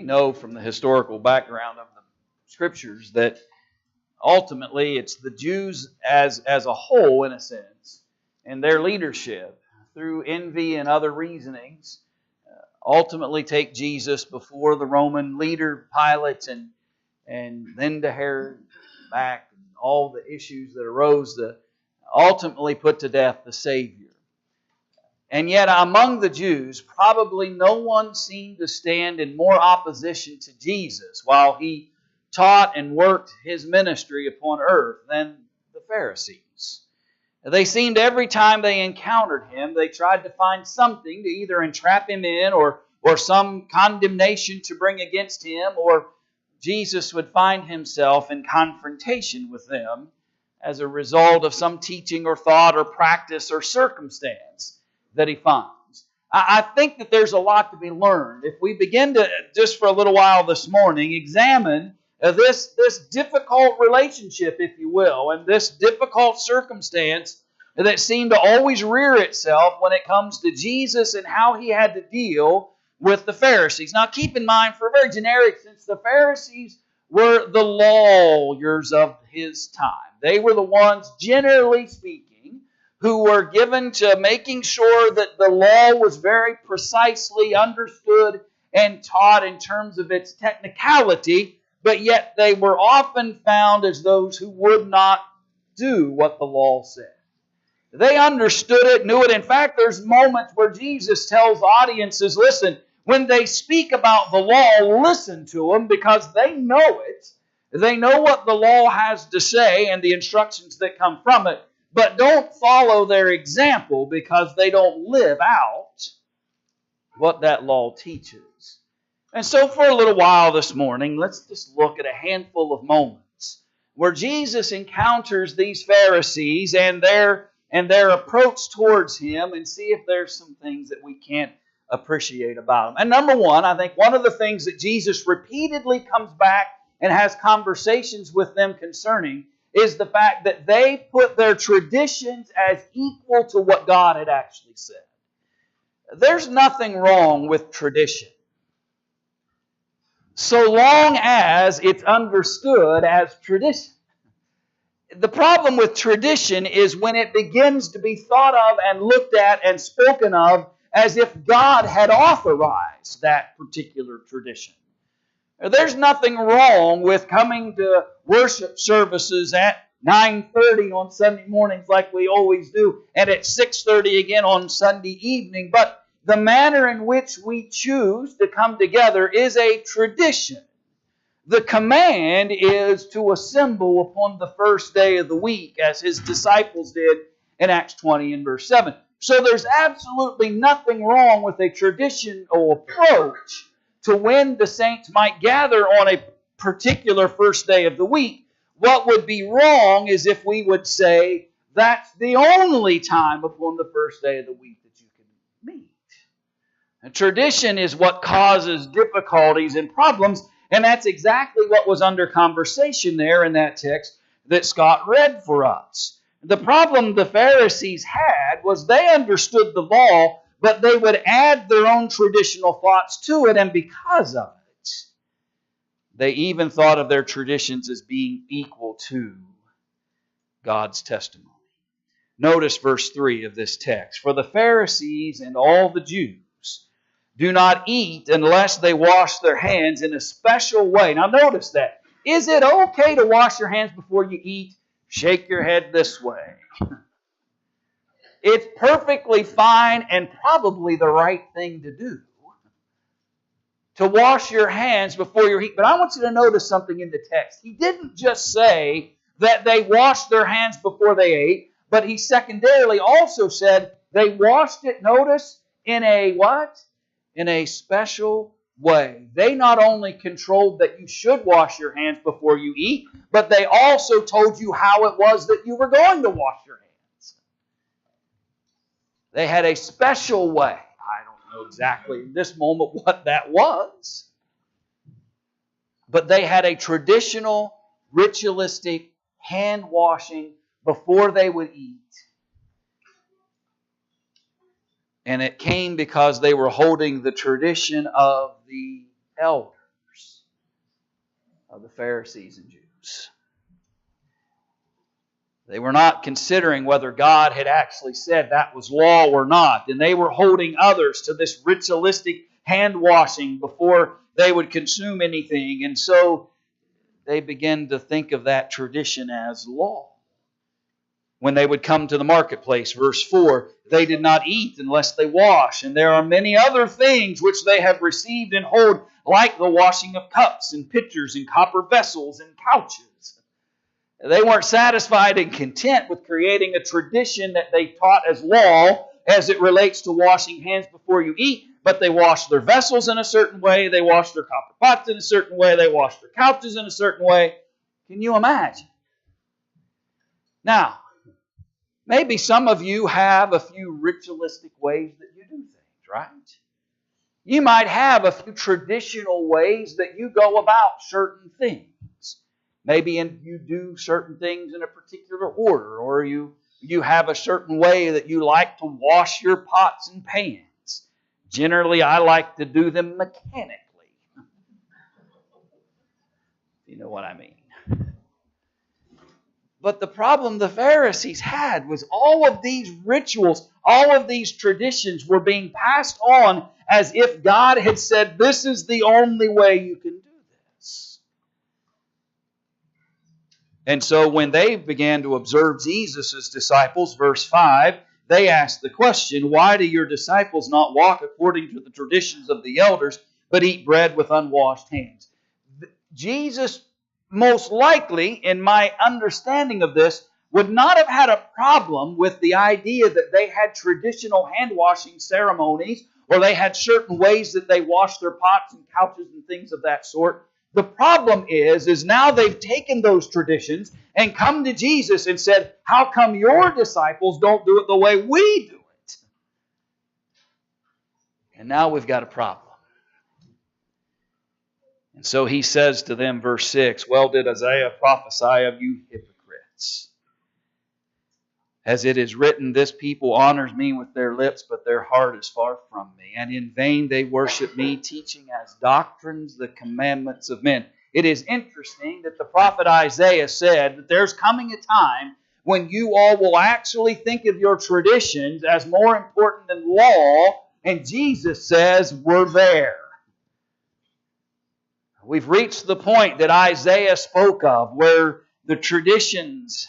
we know from the historical background of the Scriptures that ultimately it's the Jews as a whole, in a sense, and their leadership, through envy and other reasonings, ultimately take Jesus before the Roman leader, Pilate, and then to Herod, back, and all the issues that arose to ultimately put to death the Savior. And yet among the Jews, probably no one seemed to stand in more opposition to Jesus while He taught and worked His ministry upon earth than the Pharisees. They seemed every time they encountered Him, they tried to find something to either entrap Him in or some condemnation to bring against Him, or Jesus would find Himself in confrontation with them as a result of some teaching or thought or practice or circumstance that He finds. I think that there's a lot to be learned. If we begin to, just for a little while this morning, examine this difficult relationship, if you will, and this difficult circumstance that seemed to always rear itself when it comes to Jesus and how He had to deal with the Pharisees. Now keep in mind, for a very generic sense, the Pharisees were the lawyers of His time. They were the ones, generally speaking, who were given to making sure that the law was very precisely understood and taught in terms of its technicality, but yet they were often found as those who would not do what the law said. They understood it, knew it. In fact, there's moments where Jesus tells audiences, listen, when they speak about the law, listen to them because they know it. They know what the law has to say and the instructions that come from it, but don't follow their example because they don't live out what that law teaches. And so for a little while this morning, let's just look at a handful of moments where Jesus encounters these Pharisees and their approach towards Him, and see if there's some things that we can't appreciate about Him. And number one, I think one of the things that Jesus repeatedly comes back and has conversations with them concerning is the fact that they put their traditions as equal to what God had actually said. There's nothing wrong with tradition, so long as it's understood as tradition. The problem with tradition is when it begins to be thought of and looked at and spoken of as if God had authorized that particular tradition. There's nothing wrong with coming to worship services at 9:30 on Sunday mornings like we always do, and at 6:30 again on Sunday evening, but the manner in which we choose to come together is a tradition. The command is to assemble upon the first day of the week, as His disciples did in Acts 20 and verse 7. So there's absolutely nothing wrong with a traditional approach to when the saints might gather on a particular first day of the week. What would be wrong is if we would say, that's the only time upon the first day of the week that you can meet. And tradition is what causes difficulties and problems, and that's exactly what was under conversation there in that text that Scott read for us. The problem the Pharisees had was they understood the law, but they would add their own traditional thoughts to it, and because of it, they even thought of their traditions as being equal to God's testimony. Notice verse 3 of this text. For the Pharisees and all the Jews do not eat unless they wash their hands in a special way. Now notice that. Is it okay to wash your hands before you eat? Shake your head this way. It's perfectly fine and probably the right thing to do, to wash your hands before you eat. But I want you to notice something in the text. He didn't just say that they washed their hands before they ate, but he secondarily also said they washed it, notice, in a what? In a special way. They not only controlled that you should wash your hands before you eat, but they also told you how it was that you were going to wash your hands. They had a special way. I don't know exactly in this moment what that was, but they had a traditional, ritualistic hand washing before they would eat. And it came because they were holding the tradition of the elders. of the Pharisees and Jews. They were not considering whether God had actually said that was law or not. And they were holding others to this ritualistic hand washing before they would consume anything. And so they began to think of that tradition as law. When they would come to the marketplace, verse 4, they did not eat unless they wash. And there are many other things which they have received and hold, like the washing of cups and pitchers and copper vessels and couches. They weren't satisfied and content with creating a tradition that they taught as law as it relates to washing hands before you eat, but they washed their vessels in a certain way, they washed their copper pots in a certain way, they washed their couches in a certain way. Can you imagine? Now, maybe some of you have a few ritualistic ways that you do things, right? You might have a few traditional ways that you go about certain things. Maybe you do certain things in a particular order, or you have a certain way that you like to wash your pots and pans. Generally, I like to do them mechanically. You know what I mean. But the problem the Pharisees had was all of these rituals, all of these traditions were being passed on as if God had said, this is the only way you can do this. And so when they began to observe Jesus' disciples, verse 5, they asked the question, why do your disciples not walk according to the traditions of the elders, but eat bread with unwashed hands? Jesus, most likely, in my understanding of this, would not have had a problem with the idea that they had traditional hand-washing ceremonies, or they had certain ways that they washed their pots and couches and things of that sort. The problem is now they've taken those traditions and come to Jesus and said, how come your disciples don't do it the way we do it? And now we've got a problem. And so he says to them, verse 6, well did Isaiah prophesy of you hypocrites. As it is written, this people honors me with their lips, but their heart is far from me. And in vain they worship me, teaching as doctrines the commandments of men. It is interesting that the prophet Isaiah said that there's coming a time when you all will actually think of your traditions as more important than law. And Jesus says, we're there. We've reached the point that Isaiah spoke of where the traditions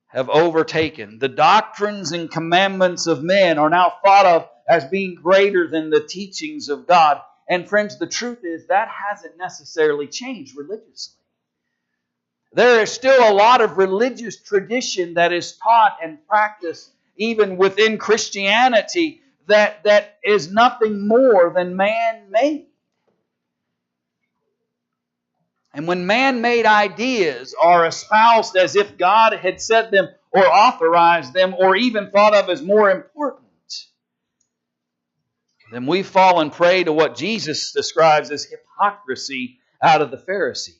have overtaken. The doctrines and commandments of men are now thought of as being greater than the teachings of God. And friends, the truth is that hasn't necessarily changed religiously. There is still a lot of religious tradition that is taught and practiced even within Christianity that is nothing more than man-made. And when man-made ideas are espoused as if God had said them or authorized them or even thought of as more important, then we've fallen prey to what Jesus describes as hypocrisy out of the Pharisees.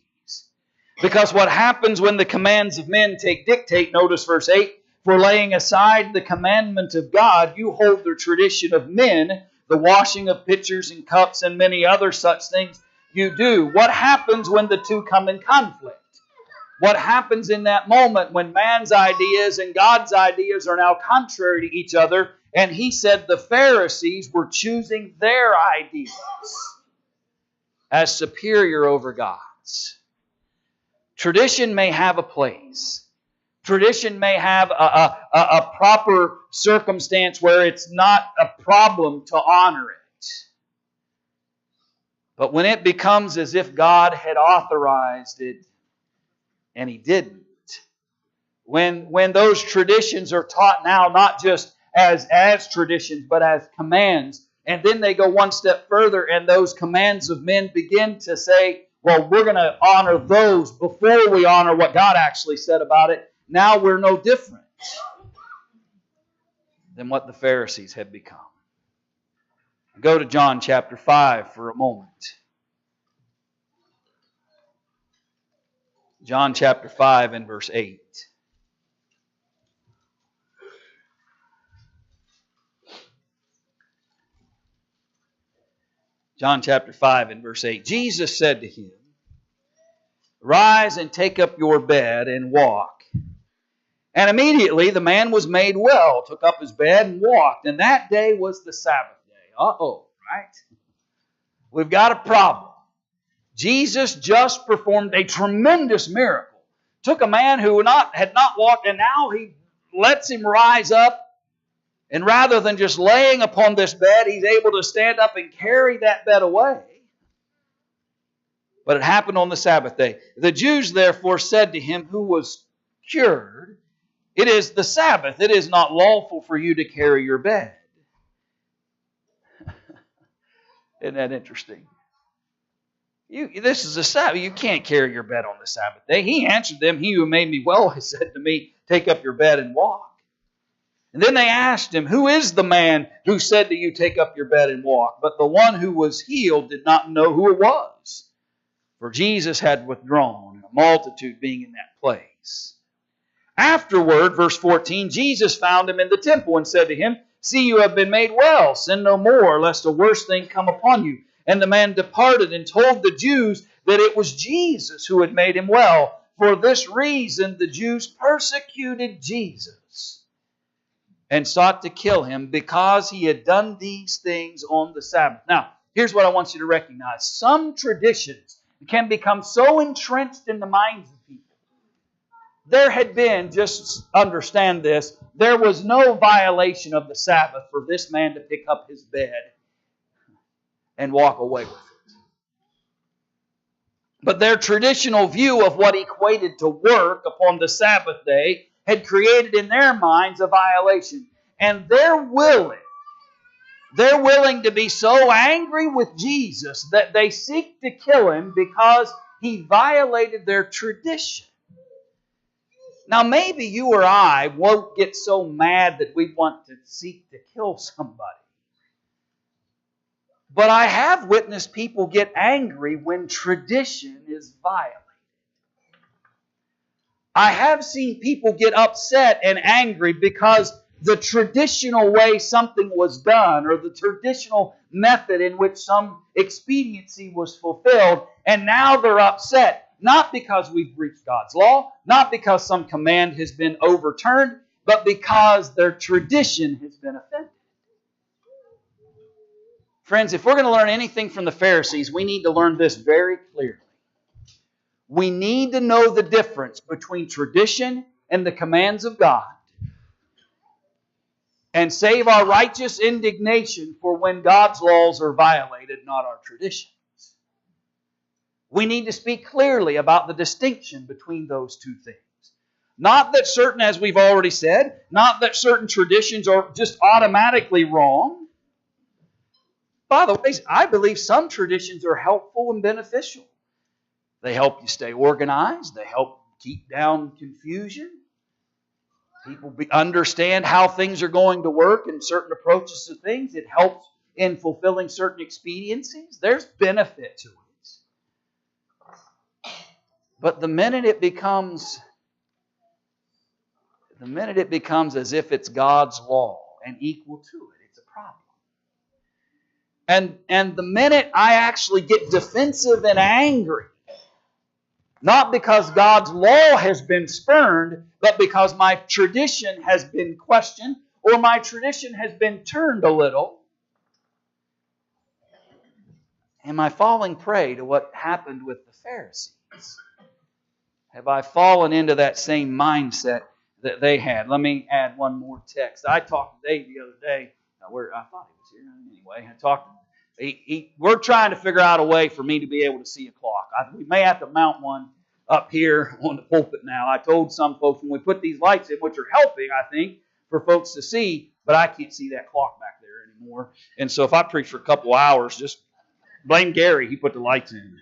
Because what happens when the commands of men take dictate, notice verse 8, for laying aside the commandment of God, you hold the tradition of men, the washing of pitchers and cups and many other such things you do. What happens when the two come in conflict? What happens in that moment when man's ideas and God's ideas are now contrary to each other? And he said the Pharisees were choosing their ideas as superior over God's. Tradition may have a place. Tradition may have a proper circumstance where it's not a problem to honor it. But when it becomes as if God had authorized it and He didn't, when those traditions are taught now not just as traditions but as commands, and then they go one step further and those commands of men begin to say, well, we're going to honor those before we honor what God actually said about it. Now we're no different than what the Pharisees had become. Go to John chapter 5 for a moment. John chapter 5 and verse 8. John chapter 5 and verse 8. Jesus said to him, Rise and take up your bed and walk. And immediately the man was made well, took up his bed and walked. And that day was the Sabbath day. Right? We've got a problem. Jesus just performed a tremendous miracle. Took a man who had not walked, and now He lets him rise up. And rather than just laying upon this bed, he's able to stand up and carry that bed away. But it happened on the Sabbath day. The Jews therefore said to him who was cured, "It is the Sabbath. It is not lawful for you to carry your bed." Isn't that interesting? This is a Sabbath. You can't carry your bed on the Sabbath day. He answered them, "He who made me well has said to me, take up your bed and walk." And then they asked him, "Who is the man who said to you, take up your bed and walk?" But the one who was healed did not know who it was, for Jesus had withdrawn, and a multitude being in that place. Afterward, verse 14, Jesus found him in the temple and said to him, "See, you have been made well. Sin no more, lest a worse thing come upon you." And the man departed and told the Jews that it was Jesus who had made him well. For this reason the Jews persecuted Jesus and sought to kill him because he had done these things on the Sabbath. Now, here's what I want you to recognize. Some traditions can become so entrenched in the minds of people. There had been, just understand this, there was no violation of the Sabbath for this man to pick up his bed and walk away with it. But their traditional view of what equated to work upon the Sabbath day had created in their minds a violation. And they're willing to be so angry with Jesus that they seek to kill Him because He violated their tradition. Now maybe you or I won't get so mad that we want to seek to kill somebody. But I have witnessed people get angry when tradition is violated. I have seen people get upset and angry because the traditional way something was done, or the traditional method in which some expediency was fulfilled, and now they're upset. Not because we've breached God's law, not because some command has been overturned, but because their tradition has been offended. Friends, if we're going to learn anything from the Pharisees, we need to learn this very clearly. We need to know the difference between tradition and the commands of God, and save our righteous indignation for when God's laws are violated, not our traditions. We need to speak clearly about the distinction between those two things. Not that certain, as we've already said, not that certain traditions are just automatically wrong. By the way, I believe some traditions are helpful and beneficial. They help you stay organized. They help keep down confusion. People understand how things are going to work and certain approaches to things. It helps in fulfilling certain expediencies. There's benefit to it. But the minute it becomes as if it's God's law and equal to it, it's a problem. And the minute I actually get defensive and angry, not because God's law has been spurned, but because my tradition has been questioned or my tradition has been turned a little, am I falling prey to what happened with the Pharisees? Have I fallen into that same mindset that they had? Let me add one more text. I talked to Dave the other day. I thought he was here anyway. We're trying to figure out a way for me to be able to see a clock. We may have to mount one up here on the pulpit now. I told some folks when we put these lights in, which are helping, I think, for folks to see, but I can't see that clock back there anymore. And so if I preach for a couple hours, just blame Gary. He put the lights in.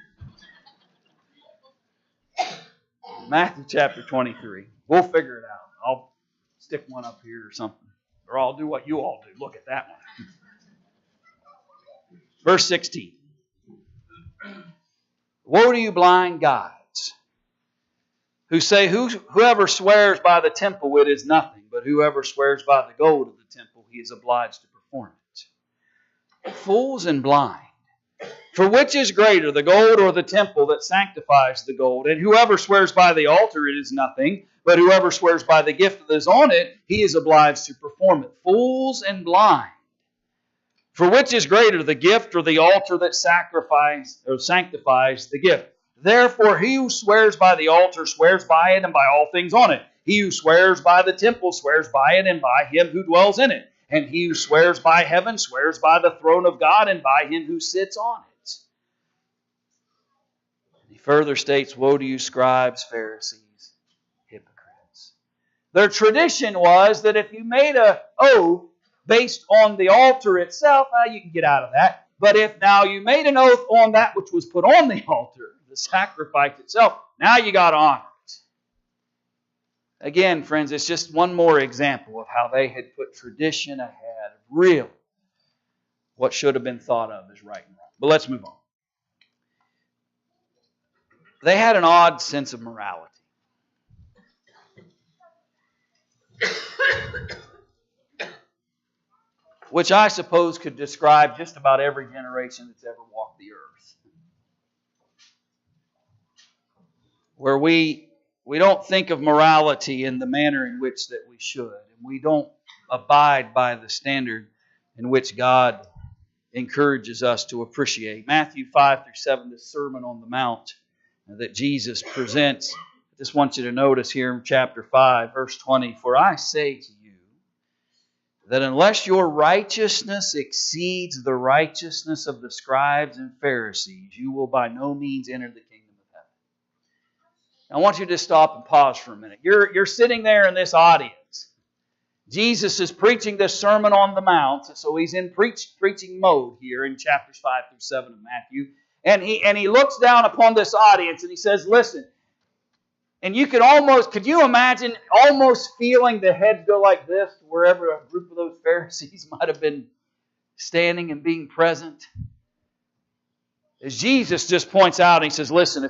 Matthew chapter 23. We'll figure it out. I'll stick one up here or something. Or I'll do what you all do. Look at that one. Verse 16. Woe to you blind guides, who say, whoever swears by the temple, it is nothing, but whoever swears by the gold of the temple, he is obliged to perform it. Fools and blind. For which is greater, the gold or the temple that sanctifies the gold? And whoever swears by the altar, it is nothing. But whoever swears by the gift that is on it, he is obliged to perform it. Fools and blind. For which is greater, the gift or the altar that sanctifies the gift? Therefore, he who swears by the altar swears by it and by all things on it. He who swears by the temple swears by it and by him who dwells in it. And he who swears by heaven swears by the throne of God and by him who sits on it. And he further states, woe to you, scribes, Pharisees, hypocrites. Their tradition was that if you made an oath based on the altar itself, you can get out of that. But if now you made an oath on that which was put on the altar, the sacrifice itself, now you got to honor it. Again, friends, it's just one more example of how they had put tradition ahead of real what should have been thought of as right and wrong. But let's move on. They had an odd sense of morality. Which I suppose could describe just about every generation that's ever walked the earth. Where we don't think of morality in the manner in which that we should. And we don't abide by the standard in which God encourages us to appreciate. Matthew 5 through 7, the Sermon on the Mount that Jesus presents. I just want you to notice here in chapter 5, verse 20, for I say to you, that unless your righteousness exceeds the righteousness of the scribes and Pharisees, you will by no means enter the kingdom of heaven. Now, I want you to stop and pause for a minute. You're sitting there in this audience. Jesus is preaching this Sermon on the Mount, so he's in preaching mode here in chapters 5 through 7 of Matthew. And he looks down upon this audience and he says, listen, and you could you imagine almost feeling the heads go like this wherever a group of those Pharisees might have been standing and being present? As Jesus just points out, he says, listen,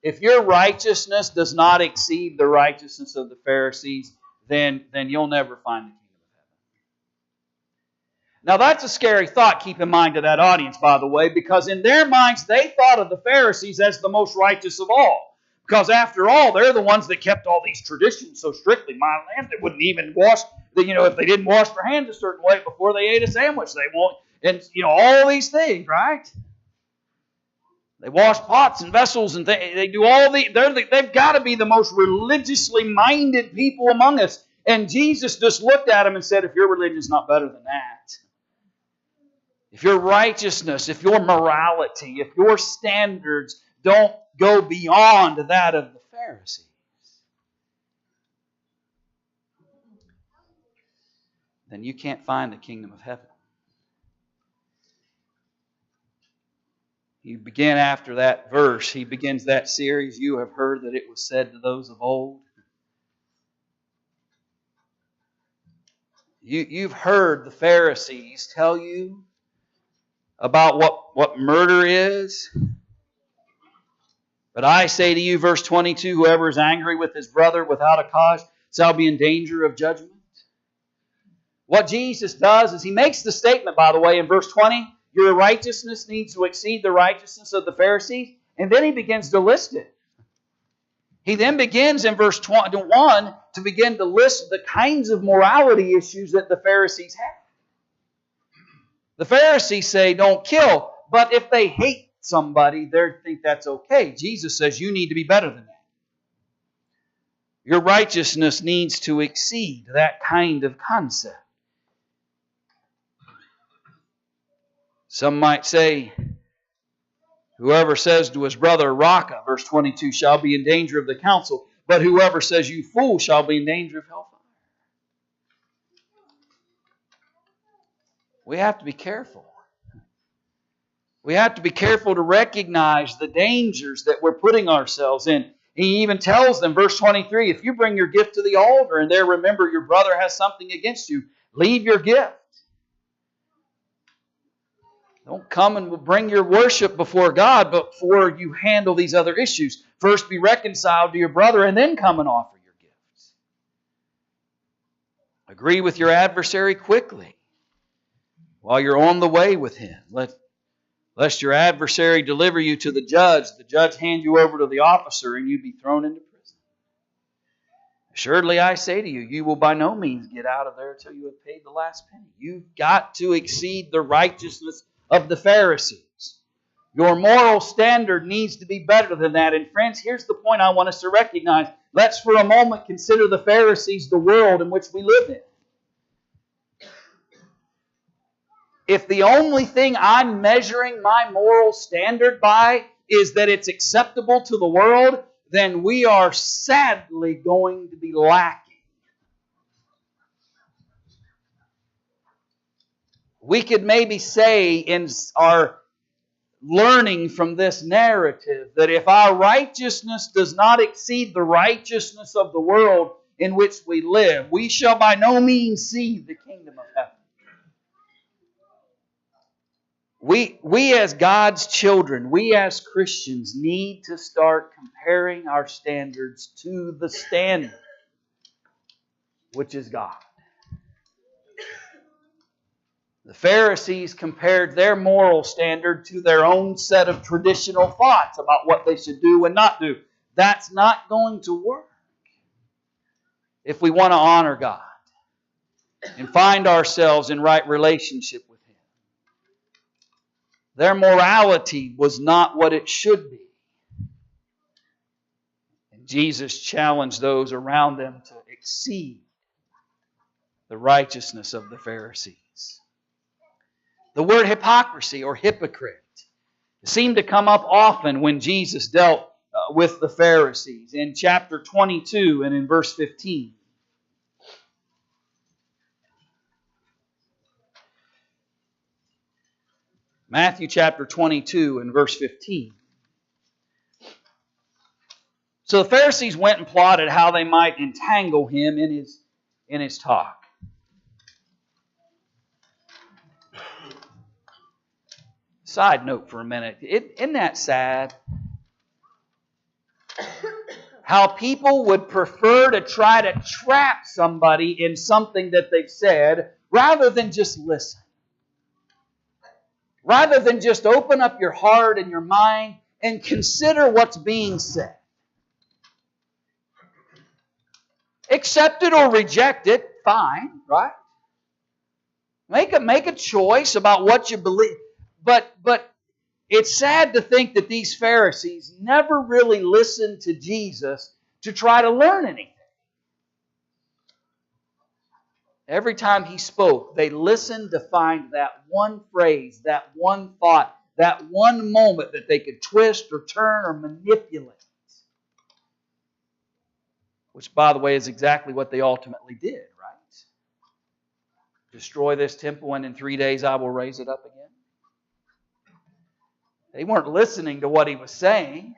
if your righteousness does not exceed the righteousness of the Pharisees, then you'll never find the kingdom of heaven. Now that's a scary thought, keep in mind, to that audience, by the way, because in their minds they thought of the Pharisees as the most righteous of all. Because after all, they're the ones that kept all these traditions so strictly. My land, they wouldn't even wash, if they didn't wash their hands a certain way before they ate a sandwich, they won't. And, all these things, right? They wash pots and vessels and they do all they've got to be the most religiously minded people among us. And Jesus just looked at them and said, if your religion is not better than that, if your righteousness, if your morality, if your standards don't go beyond that of the Pharisees, then you can't find the kingdom of heaven. You begin after that verse, he begins that series, you have heard that it was said to those of old. You've heard the Pharisees tell you about what murder is. But I say to you, verse 22, whoever is angry with his brother without a cause shall be in danger of judgment. What Jesus does is he makes the statement, by the way, in verse 20, your righteousness needs to exceed the righteousness of the Pharisees. And then he begins to list it. He then begins in verse 21 to begin to list the kinds of morality issues that the Pharisees have. The Pharisees say, don't kill. But if they hate somebody, they think that's okay. Jesus says you need to be better than that. Your righteousness needs to exceed that kind of concept. Some might say, whoever says to his brother, Raka, verse 22, shall be in danger of the council, but whoever says, you fool, shall be in danger of hellfire. We have to be careful. We have to be careful to recognize the dangers that we're putting ourselves in. He even tells them, verse 23, if you bring your gift to the altar and there remember your brother has something against you, leave your gift. Don't come and bring your worship before God before you handle these other issues. First be reconciled to your brother and then come and offer your gifts. Agree with your adversary quickly while you're on the way with him. Lest your adversary deliver you to the judge hand you over to the officer, and you be thrown into prison. Assuredly, I say to you, you will by no means get out of there till you have paid the last penny. You've got to exceed the righteousness of the Pharisees. Your moral standard needs to be better than that. And friends, here's the point I want us to recognize. Let's for a moment consider the Pharisees, the world in which we live in. If the only thing I'm measuring my moral standard by is that it's acceptable to the world, then we are sadly going to be lacking. We could maybe say in our learning from this narrative that if our righteousness does not exceed the righteousness of the world in which we live, we shall by no means see the kingdom of heaven. We as God's children, we as Christians need to start comparing our standards to the standard, which is God. The Pharisees compared their moral standard to their own set of traditional thoughts about what they should do and not do. That's not going to work if we want to honor God and find ourselves in right relationship with Him. Their morality was not what it should be. And Jesus challenged those around them to exceed the righteousness of the Pharisees. The word hypocrisy or hypocrite seemed to come up often when Jesus dealt with the Pharisees. In chapter 22 and in verse 15. Matthew chapter 22 and verse 15. So the Pharisees went and plotted how they might entangle Him in his talk. Side note for a minute. Isn't that sad? How people would prefer to try to trap somebody in something that they've said rather than just listen. Rather than just open up your heart and your mind and consider what's being said. Accept it or reject it, fine, right? Make a choice about what you believe. But it's sad to think that these Pharisees never really listened to Jesus to try to learn anything. Every time He spoke, they listened to find that one phrase, that one thought, that one moment that they could twist or turn or manipulate. Which, by the way, is exactly what they ultimately did, right? Destroy this temple, and in 3 days I will raise it up again. They weren't listening to what He was saying.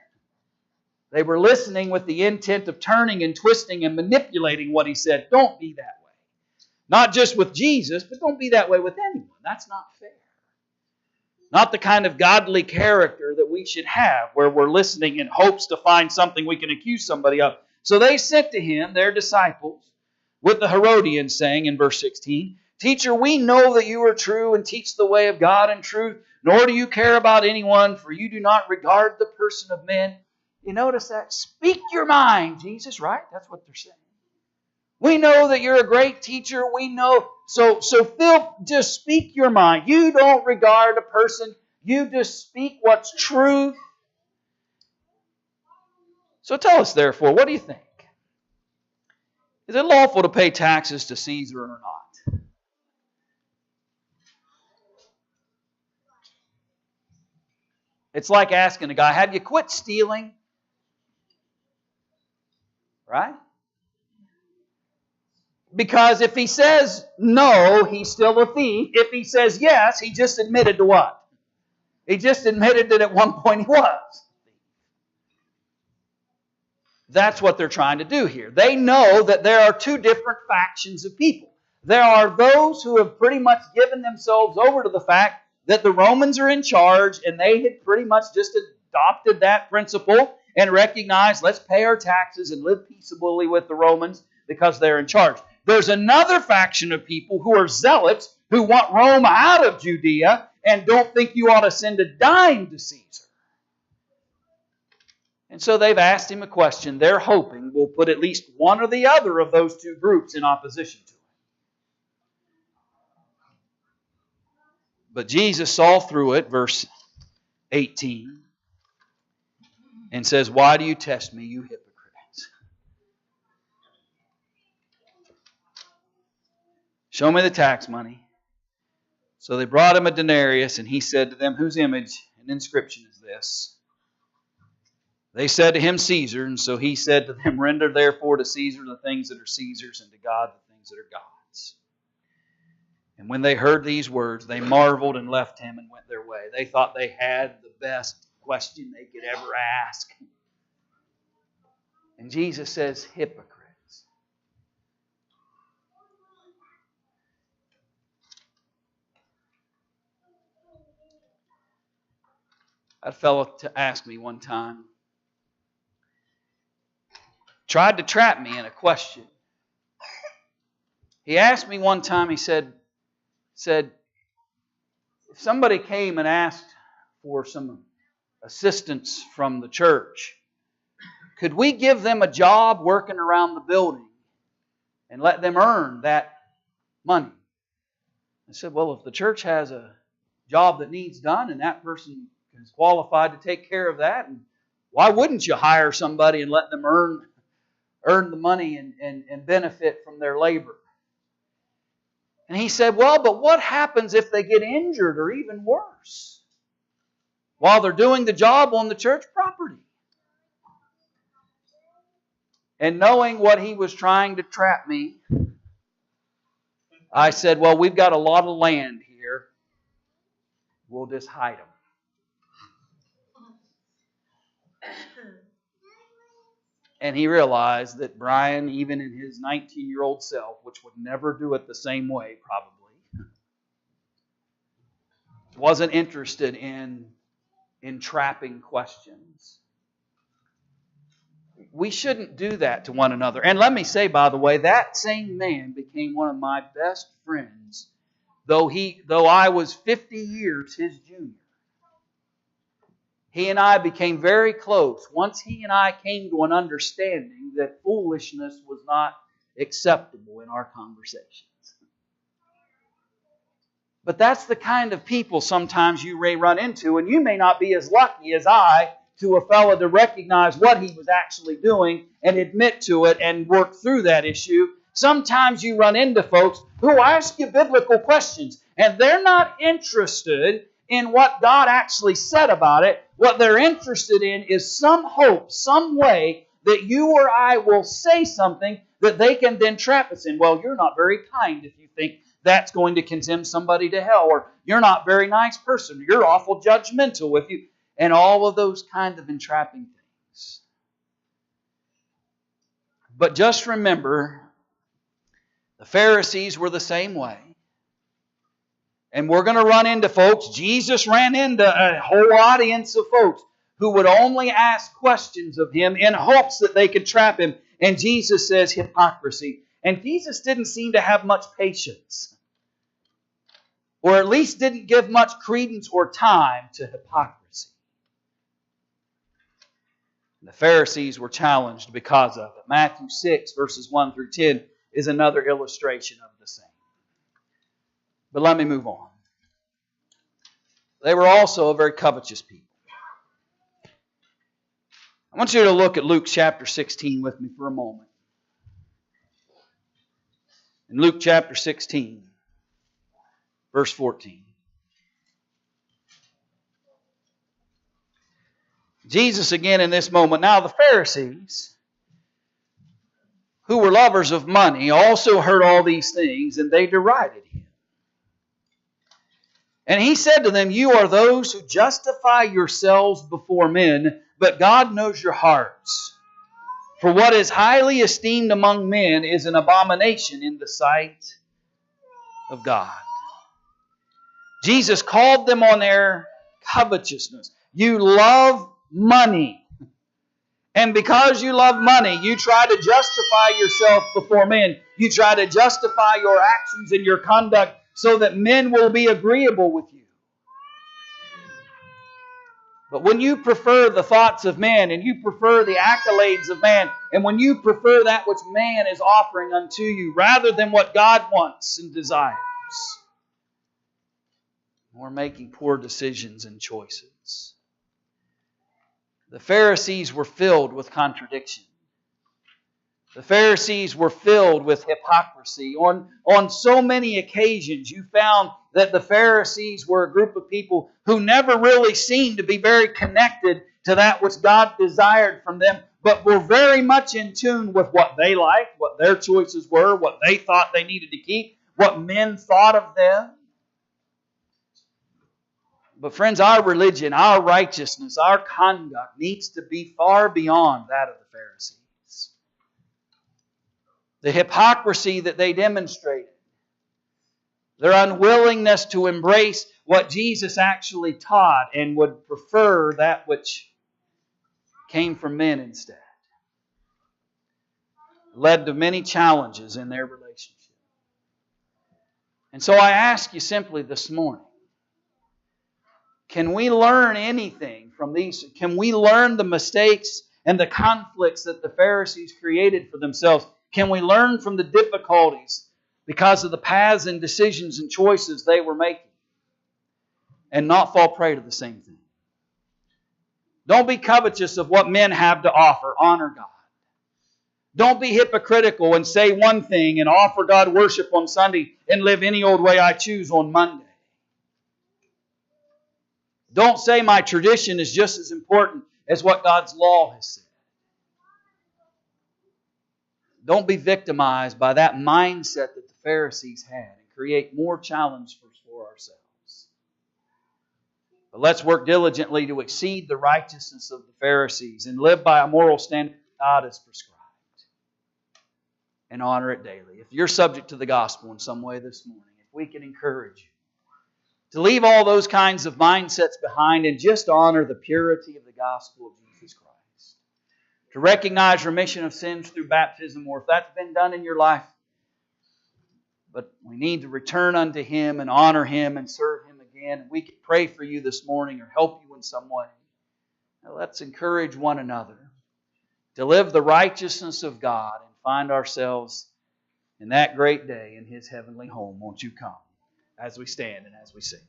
They were listening with the intent of turning and twisting and manipulating what He said. Don't be that way. Not just with Jesus, but don't be that way with anyone. That's not fair. Not the kind of godly character that we should have, where we're listening in hopes to find something we can accuse somebody of. So they sent to Him, their disciples, with the Herodians, saying in verse 16, Teacher, we know that you are true and teach the way of God in truth, nor do you care about anyone, for you do not regard the person of men. You notice that? Speak your mind, Jesus, right? That's what they're saying. We know that you're a great teacher. We know. So Phil, just speak your mind. You don't regard a person. You just speak what's true. So tell us, therefore, what do you think? Is it lawful to pay taxes to Caesar or not? It's like asking a guy, have you quit stealing? Right? Because if he says no, he's still a thief. If he says yes, he just admitted to what? He just admitted that at one point he was. That's what they're trying to do here. They know that there are two different factions of people. There are those who have pretty much given themselves over to the fact that the Romans are in charge, and they had pretty much just adopted that principle and recognized, let's pay our taxes and live peaceably with the Romans because they're in charge. There's another faction of people who are zealots, who want Rome out of Judea, and don't think you ought to send a dime to Caesar. And so they've asked him a question they're hoping will put at least one or the other of those two groups in opposition to him. But Jesus saw through it, verse 18, and says, "Why do you test me, you hypocrites? Show me the tax money." So they brought him a denarius, and he said to them, "Whose image and inscription is this?" They said to him, "Caesar." And so he said to them, "Render therefore to Caesar the things that are Caesar's, and to God the things that are God's." And when they heard these words, they marveled and left him and went their way. They thought they had the best question they could ever ask. And Jesus says, "Hypocrites." I had a fellow to ask me one time, tried to trap me in a question. He asked me one time, he said, if somebody came and asked for some assistance from the church, could we give them a job working around the building and let them earn that money? I said, well, if the church has a job that needs done and that person is qualified to take care of that, and why wouldn't you hire somebody and let them earn the money and benefit from their labor? And he said, well, but what happens if they get injured or even worse while they're doing the job on the church property? And knowing what he was trying to trap me, I said, well, we've got a lot of land here. We'll just hide them. And he realized that Brian, even in his 19-year-old self, which would never do it the same way probably, wasn't interested in entrapping questions. We shouldn't do that to one another. And let me say, by the way, that same man became one of my best friends, though I was 50 years his junior. He and I became very close once he and I came to an understanding that foolishness was not acceptable in our conversations. But that's the kind of people sometimes you may run into, and you may not be as lucky as I to a fellow to recognize what he was actually doing and admit to it and work through that issue. Sometimes you run into folks who ask you biblical questions, and they're not interested in what God actually said about it. What they're interested in is some hope, some way that you or I will say something that they can then trap us in. Well, you're not very kind if you think that's going to condemn somebody to hell, or you're not a very nice person, you're awful judgmental with you, and all of those kind of entrapping things. But just remember, the Pharisees were the same way. And we're going to run into folks. Jesus ran into a whole audience of folks who would only ask questions of him in hopes that they could trap him. And Jesus says hypocrisy. And Jesus didn't seem to have much patience, or at least didn't give much credence or time to hypocrisy. The Pharisees were challenged because of it. Matthew 6, verses 1 through 10 is another illustration of the same. But let me move on. They were also a very covetous people. I want you to look at Luke chapter 16 with me for a moment. In Luke chapter 16, verse 14. Jesus again in this moment. Now the Pharisees, who were lovers of money, also heard all these things, and they derided him. And he said to them, you are those who justify yourselves before men, but God knows your hearts. For what is highly esteemed among men is an abomination in the sight of God. Jesus called them on their covetousness. You love money. And because you love money, you try to justify yourself before men. You try to justify your actions and your conduct so that men will be agreeable with you. But when you prefer the thoughts of man, and you prefer the accolades of man, and when you prefer that which man is offering unto you, rather than what God wants and desires, we're making poor decisions and choices. The Pharisees were filled with contradiction. The Pharisees were filled with hypocrisy. On so many occasions, you found that the Pharisees were a group of people who never really seemed to be very connected to that which God desired from them, but were very much in tune with what they liked, what their choices were, what they thought they needed to keep, what men thought of them. But friends, our religion, our righteousness, our conduct needs to be far beyond that of the Pharisees. The hypocrisy that they demonstrated, their unwillingness to embrace what Jesus actually taught and would prefer that which came from men instead, led to many challenges in their relationship. And so I ask you simply this morning, can we learn anything from these? Can we learn the mistakes and the conflicts that the Pharisees created for themselves? Can we learn from the difficulties because of the paths and decisions and choices they were making and not fall prey to the same thing? Don't be covetous of what men have to offer. Honor God. Don't be hypocritical and say one thing and offer God worship on Sunday and live any old way I choose on Monday. Don't say my tradition is just as important as what God's law has said. Don't be victimized by that mindset that the Pharisees had and create more challenge for ourselves. But let's work diligently to exceed the righteousness of the Pharisees and live by a moral standard God has prescribed and honor it daily. If you're subject to the gospel in some way this morning, if we can encourage you to leave all those kinds of mindsets behind and just honor the purity of the gospel of Jesus Christ. To recognize remission of sins through baptism, or if that's been done in your life, but we need to return unto Him and honor Him and serve Him again. We can pray for you this morning or help you in some way. Now let's encourage one another to live the righteousness of God and find ourselves in that great day in His heavenly home. Won't you come as we stand and as we sing?